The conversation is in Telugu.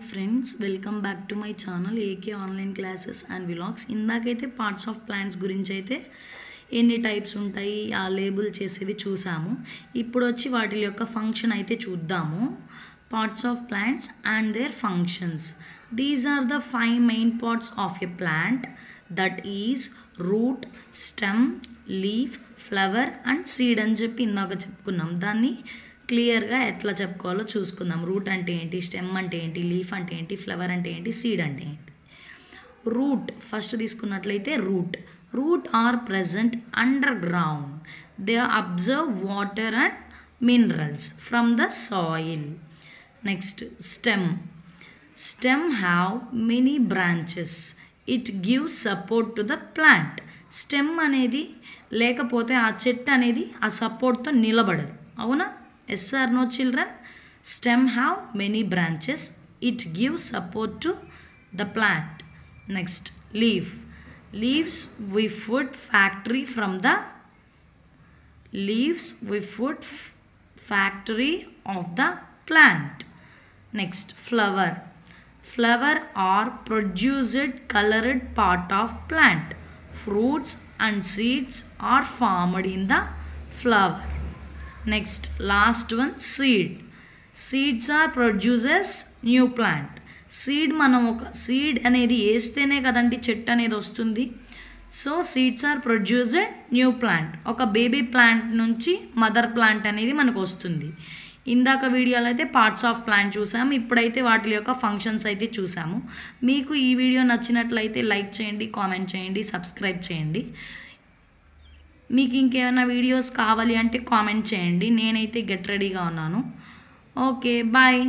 Friends welcome back to my channel AK online classes and vlogs. ఇందాకైతే పార్ట్స్ ఆఫ్ ప్లాంట్స్ గురించి అయితే ఎన్ని టైప్స్ ఉంటాయి ఆ లేబుల్ చేసేవి చూసాము. ఇప్పుడు వచ్చి వాటి యొక్క ఫంక్షన్ అయితే చూద్దాము. Parts of plants and their functions. These are the 5 main parts of a plant, that is root, stem, leaf, flower and seed అని చెప్పి ఇందాక చెప్పుకున్నాం. దాన్ని క్లియర్గా ఎట్లా చెప్పుకోవాలో చూసుకుందాం. రూట్ అంటే ఏంటి, స్టెమ్ అంటే ఏంటి, లీఫ్ అంటే ఏంటి, ఫ్లవర్ అంటే ఏంటి, సీడ్ అంటే ఏంటి. రూట్ ఫస్ట్ తీసుకున్నట్లయితే root are present underground. They observe water and minerals from the soil. Next stem have many branches. It gives support to the plant. Stem అనేది లేకపోతే ఆ చెట్టు అనేది ఆ సపోర్ట్తో నిలబడదు. అవునా? Yes or no, children? Stem have many branches. It gives support to the plant. Next, leaves we food factory from the factory of the plant. Next, flower are produced colored part of plant. Fruits and seeds are formed in the flower. Next, last one, seeds are produces new plant. మనం ఒక సీడ్ అనేది వేస్తేనే కదండి చెట్టు అనేది వస్తుంది. So seeds are produced new plant. ఒక బేబీ ప్లాంట్ నుంచి మదర్ ప్లాంట్ అనేది మనకు వస్తుంది. ఇందాక వీడియోలో అయితే పార్ట్స్ ఆఫ్ ప్లాంట్ చూసాము. ఇప్పుడైతే వాటి యొక్క ఫంక్షన్స్ అయితే చూసాము. మీకు ఈ వీడియో నచ్చినట్లయితే లైక్ చేయండి, కామెంట్ చేయండి, సబ్స్క్రైబ్ చేయండి. మీకు ఇంకేమైనా వీడియోస్ కావాలి అంటే కామెంట్ చేయండి. నేనైతే గెట్ రెడీగా ఉన్నాను. Okay, bye.